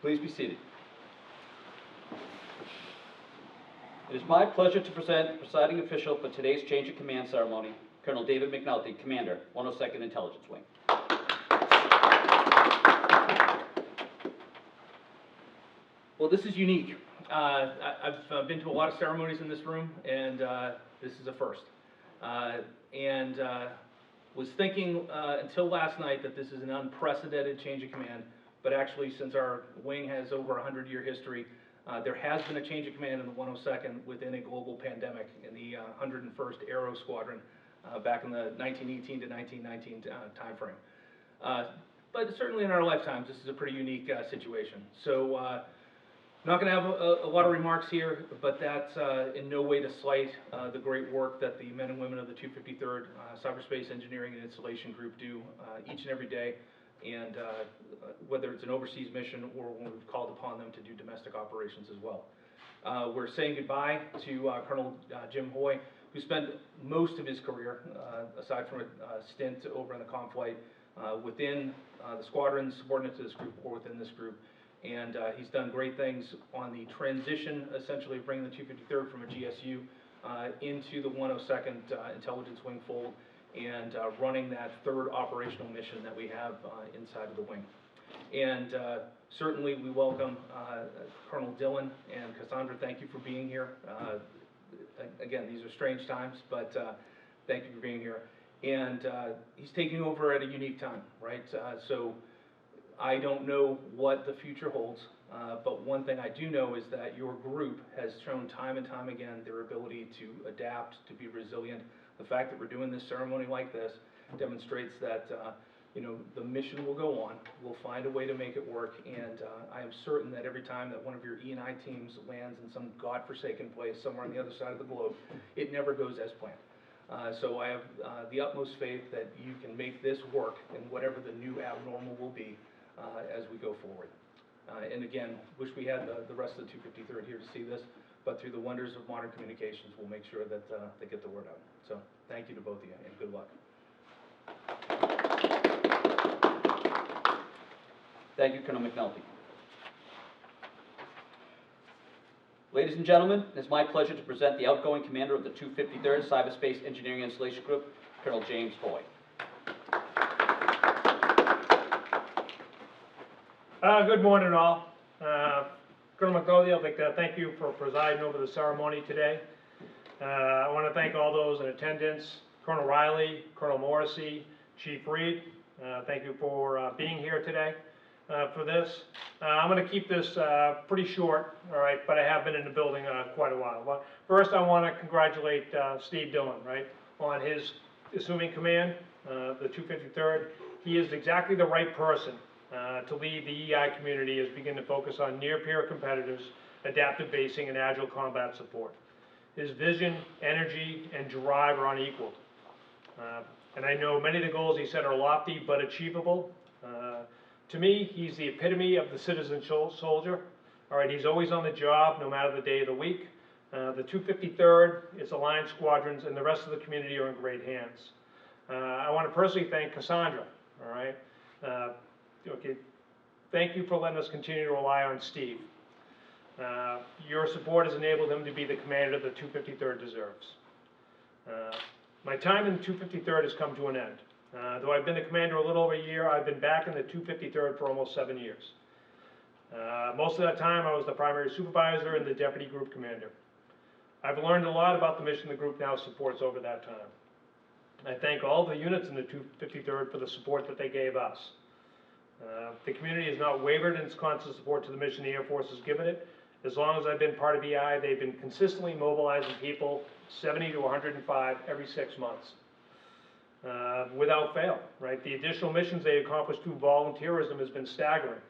Please be seated. It is my pleasure to present the presiding official for today's change of command ceremony, Colonel David McNulty, Commander, 102nd Intelligence Wing. Well, this is unique. I've been to a lot of ceremonies in this room, and this is a first. Was thinking until last night that this is an unprecedented change of command, but actually since our wing has over a 100-year history, there has been a change of command in the 102nd within a global pandemic in the 101st Aero Squadron back in the 1918 to 1919 timeframe. But certainly in our lifetimes, this is a pretty unique situation. So not going to have a lot of remarks here, but that's in no way to slight the great work that the men and women of the 253rd Cyberspace Engineering and Installation Group do each and every day, and whether it's an overseas mission or when we've called upon them to do domestic operations as well. We're saying goodbye to Colonel Jim Hoye, who spent most of his career, aside from a stint over in the comm flight, within the squadron, subordinate to this group or within this group. And he's done great things on the transition, essentially, of bringing the 253rd from a GSU into the 102nd Intelligence Wing fold and running that third operational mission that we have inside of the wing. And certainly we welcome Colonel Dillon and Cassandra. Thank you for being here. Again, these are strange times, but thank you for being here. And he's taking over at a unique time, right? So I don't know what the future holds, but one thing I do know is that your group has shown time and time again their ability to adapt, to be resilient. The fact that we're doing this ceremony like this demonstrates that you know, the mission will go on. We'll find a way to make it work, and I am certain that every time that one of your E&I teams lands in some godforsaken place somewhere on the other side of the globe, it never goes as planned. So I have the utmost faith that you can make this work in whatever the new abnormal will be as we go forward. And again, wish we had the rest of the 253rd here to see this, but through the wonders of modern communications, we'll make sure that they get the word out. So thank you to both of you, and good luck. Thank you, Colonel McNulty. Ladies and gentlemen, it is my pleasure to present the outgoing commander of the 253rd Cyberspace Engineering Installation Group, Colonel James Hoye. Good morning, all. Colonel McNulty, I'd like to thank you for presiding over the ceremony today. I want to thank all those in attendance, Colonel Riley, Colonel Morrissey, Chief Reed. Thank you for being here today for this. I'm going to keep this pretty short, all right, but I have been in the building quite a while. But first, I want to congratulate Steve Dillon, right, on his assuming command, the 253rd. He is exactly the right person to lead the EI community as we begin to focus on near-peer competitors, adaptive basing, and agile combat support. His vision, energy, and drive are unequaled. And I know many of the goals he set are lofty but achievable. To me, he's the epitome of the citizen soldier. All right, he's always on the job, no matter the day of the week. The 253rd, its alliance squadrons, and the rest of the community are in great hands. I want to personally thank Cassandra, all right? Okay, thank you for letting us continue to rely on Steve. Your support has enabled him to be the commander the 253rd deserves. My time in the 253rd has come to an end. Though I've been the commander a little over a year, I've been back in the 253rd for almost 7 years. Most of that time I was the primary supervisor and the deputy group commander. I've learned a lot about the mission the group now supports over that time. I thank all the units in the 253rd for the support that they gave us. The community has not wavered in its constant support to the mission the Air Force has given it. As long as I've been part of EI, they've been consistently mobilizing people, 70 to 105 every 6 months, without fail, right? The additional missions they accomplished through volunteerism has been staggering.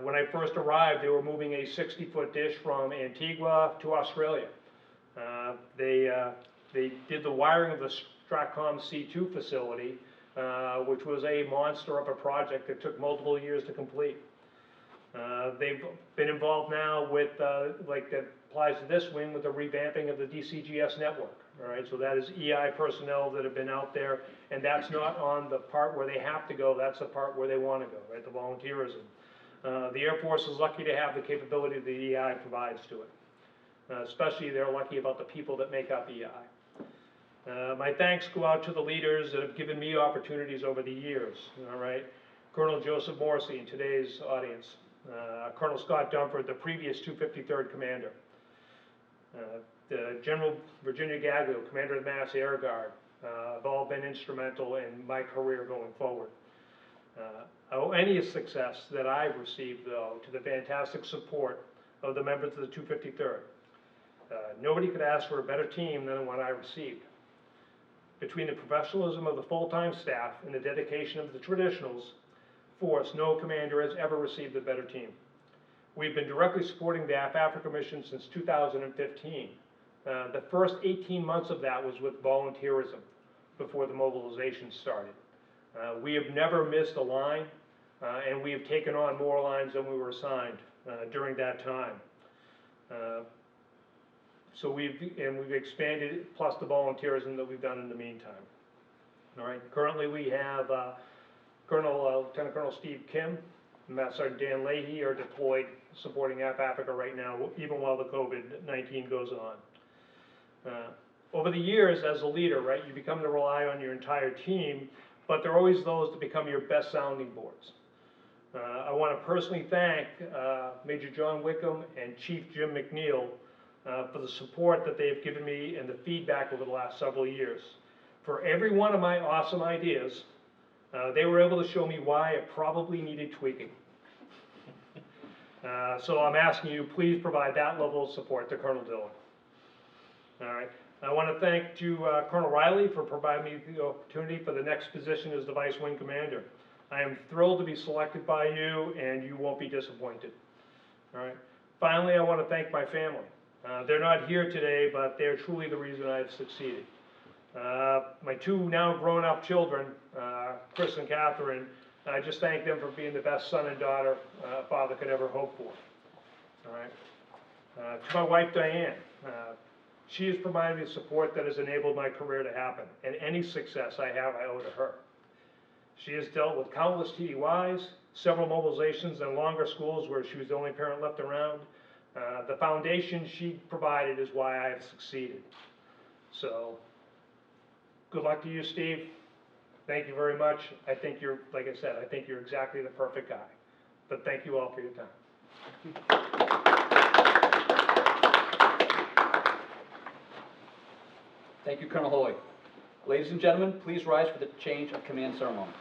When I first arrived, they were moving a 60-foot dish from Antigua to Australia. They did the wiring of the Stratcom C2 facility, which was a monster of a project that took multiple years to complete. They've been involved now with, like that applies to this wing, with the revamping of the DCGS network. All right, so that is EI personnel that have been out there, and that's not on the part where they have to go, that's the part where they want to go, right, the volunteerism. The Air Force is lucky to have the capability the EI provides to it. Especially they're lucky about the people that make up EI. My thanks go out to the leaders that have given me opportunities over the years, all right? Colonel Joseph Morrissey in today's audience, Colonel Scott Dunford, the previous 253rd commander, the General Virginia Gaglio, commander of the Mass Air Guard, have all been instrumental in my career going forward. I owe any success that I've received, though, to the fantastic support of the members of the 253rd. Nobody could ask for a better team than the one I received. Between the professionalism of the full-time staff and the dedication of the traditionals force, no commander has ever received a better team. We've been directly supporting the Africa mission since 2015. The first 18 months of that was with volunteerism before the mobilization started. We have never missed a line, and we have taken on more lines than we were assigned during that time. So we've expanded it, plus the volunteerism that we've done in the meantime. All right. Currently, we have Lieutenant Colonel Steve Kim and Master Sergeant Dan Leahy are deployed supporting Africa right now, even while the COVID-19 goes on. Over the years, as a leader, right, you become to rely on your entire team, but there are always those that become your best sounding boards. I want to personally thank Major John Wickham and Chief Jim McNeil for the support that they've given me and the feedback over the last several years. For every one of my awesome ideas, they were able to show me why it probably needed tweaking. So I'm asking you, please provide that level of support to Colonel Dillon. All right. I want to thank Colonel Riley for providing me the opportunity for the next position as the Vice Wing Commander. I am thrilled to be selected by you, and you won't be disappointed. All right. Finally, I want to thank my family. They're not here today, but they're truly the reason I've succeeded. My two now grown-up children, Chris and Catherine, I just thank them for being the best son and daughter a father could ever hope for. All right. To my wife, Diane, she has provided me the support that has enabled my career to happen, and any success I have, I owe to her. She has dealt with countless TDYs, several mobilizations, and longer schools where she was the only parent left around. The foundation she provided is why I have succeeded. So, good luck to you, Steve. Thank you very much. I think you're, like I said, I think you're exactly the perfect guy. But thank you all for your time. Thank you, Colonel Hoye. Ladies and gentlemen, please rise for the change of command ceremony.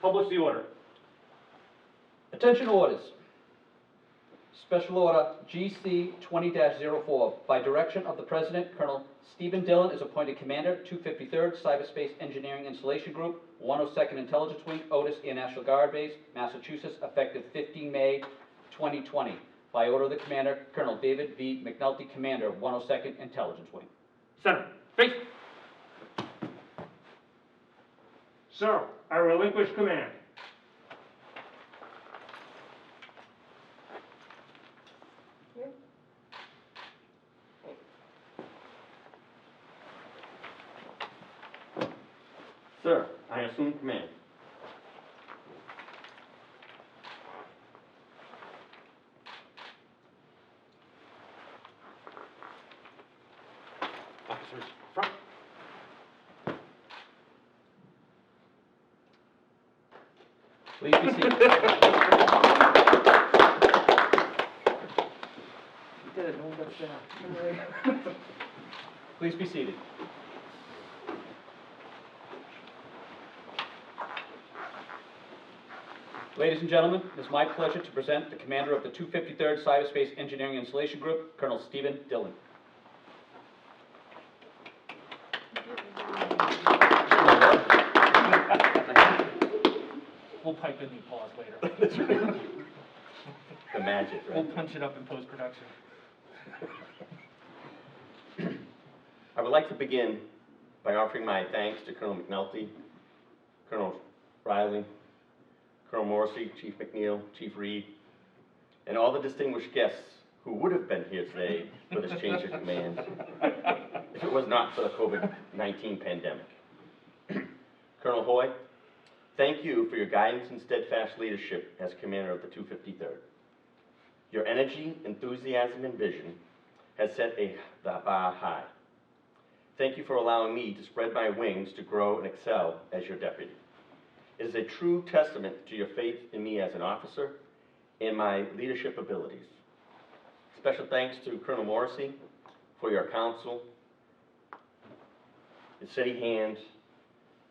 Publish the order. Attention orders. Special Order GC 20-04. By direction of the President, Colonel Stephen Dillon is appointed Commander, 253rd Cyberspace Engineering Installation Group, 102nd Intelligence Wing, Otis Air National Guard Base, Massachusetts, effective 15 May 2020. By order of the Commander, Colonel David V. McNulty, Commander, 102nd Intelligence Wing. Center. Face. Sir, I relinquish command. Sir, I assume command. Officers, front. Please be seated. You did it. No one got stabbed. Please be seated. Ladies and gentlemen, it is my pleasure to present the Commander of the 253rd Cyberspace Engineering Installation Group, Colonel Stephen Dillon. We'll pipe in the applause later. The magic, We'll right? punch it up in post-production. I would like to begin by offering my thanks to Colonel McNulty, Colonel Riley, Colonel Morrissey, Chief McNeil, Chief Reed, and all the distinguished guests who would have been here today for this change of command if it was not for the COVID-19 pandemic. Colonel Hoye, thank you for your guidance and steadfast leadership as commander of the 253rd. Your energy, enthusiasm, and vision has set the bar high. Thank you for allowing me to spread my wings to grow and excel as your deputy. It is a true testament to your faith in me as an officer and my leadership abilities. Special thanks to Colonel Morrissey for your counsel, your steady hand,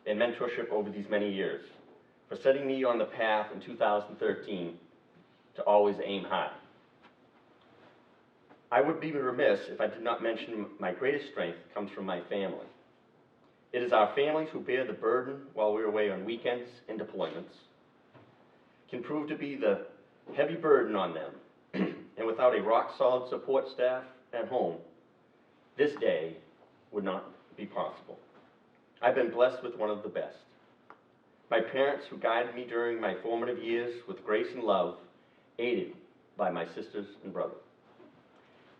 and mentorship over these many years, for setting me on the path in 2013 to always aim high. I would be remiss if I did not mention my greatest strength comes from my family. It is our families who bear the burden while we're away on weekends and deployments, can prove to be the heavy burden on them, and without a rock-solid support staff at home, this day would not be possible. I've been blessed with one of the best. My parents, who guided me during my formative years with grace and love, aided by my sisters and brother.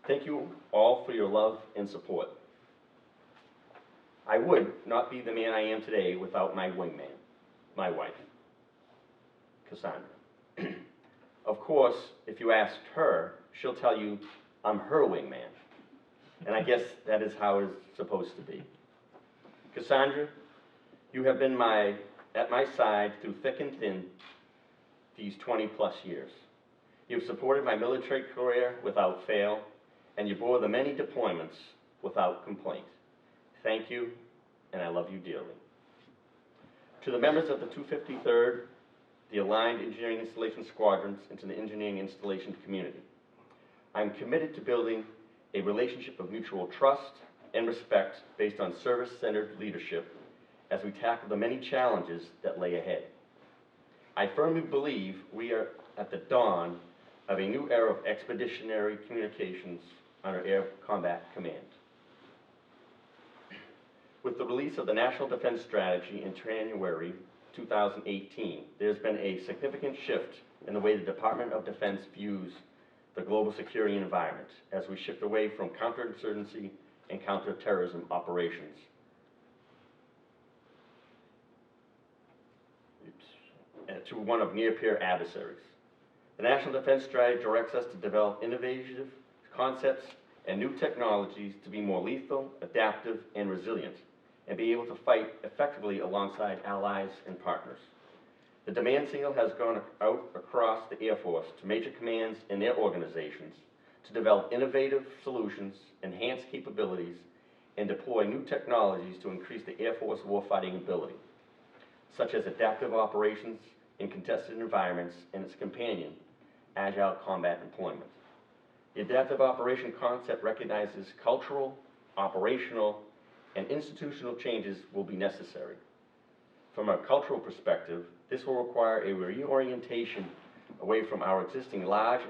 Thank you all for your love and support. I would not be the man I am today without my wingman, my wife, Cassandra. Of course, if you asked her, she'll tell you I'm her wingman. And I guess that is how it's supposed to be. Cassandra, you have been at my side through thick and thin these 20+ years. You've supported my military career without fail, and you bore the many deployments without complaint. Thank you, and I love you dearly. To the members of the 253rd, the aligned engineering installation squadrons, and to the engineering installation community, I'm committed to building a relationship of mutual trust and respect based on service-centered leadership as we tackle the many challenges that lay ahead. I firmly believe we are at the dawn of a new era of expeditionary communications under Air Combat Command. With the release of the National Defense Strategy in January 2018, there's been a significant shift in the way the Department of Defense views the global security environment as we shift away from counterinsurgency and counterterrorism operations to one of near-peer adversaries. The National Defense Strategy directs us to develop innovative concepts and new technologies to be more lethal, adaptive, and resilient, and be able to fight effectively alongside allies and partners. The demand signal has gone out across the Air Force to major commands and their organizations to develop innovative solutions, enhance capabilities, and deploy new technologies to increase the Air Force warfighting ability, such as adaptive operations in contested environments and its companion, agile combat employment. The adaptive operation concept recognizes cultural, operational, and institutional changes will be necessary. From a cultural perspective, this will require a reorientation away from our existing large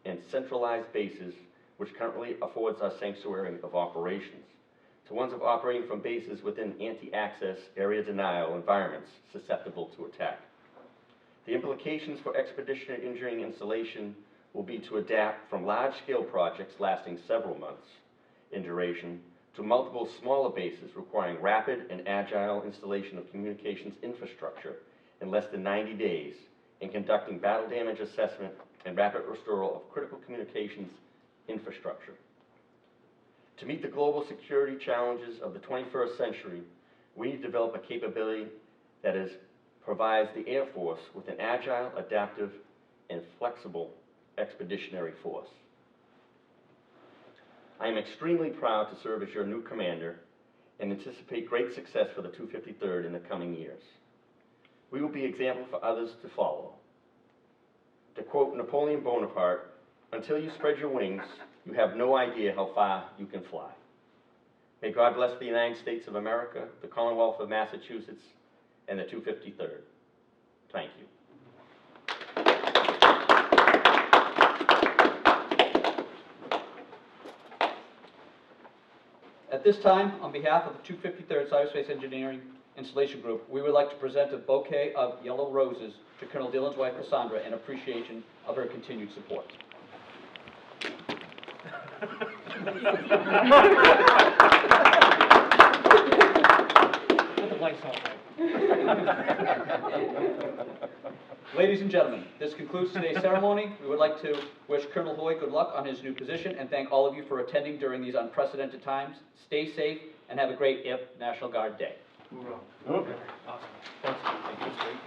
and centralized bases, which currently affords us sanctuary of operations, to ones of operating from bases within anti-access, area denial environments susceptible to attack. The implications for expeditionary engineering installation will be to adapt from large-scale projects lasting several months in duration to multiple smaller bases requiring rapid and agile installation of communications infrastructure in less than 90 days and conducting battle damage assessment and rapid restoral of critical communications infrastructure. To meet the global security challenges of the 21st century, we need to develop a capability that provides the Air Force with an agile, adaptive, and flexible expeditionary force. I am extremely proud to serve as your new commander and anticipate great success for the 253rd in the coming years. We will be an example for others to follow. To quote Napoleon Bonaparte, "Until you spread your wings, you have no idea how far you can fly." May God bless the United States of America, the Commonwealth of Massachusetts, and the 253rd. Thank you. At this time, on behalf of the 253rd Cyberspace Engineering Installation Group, we would like to present a bouquet of yellow roses to Colonel Dillon's wife, Cassandra, in appreciation of her continued support. Ladies and gentlemen, this concludes today's ceremony. We would like to wish Colonel Hoye good luck on his new position and thank all of you for attending during these unprecedented times. Stay safe and have a great National Guard Day. Awesome. Thank you.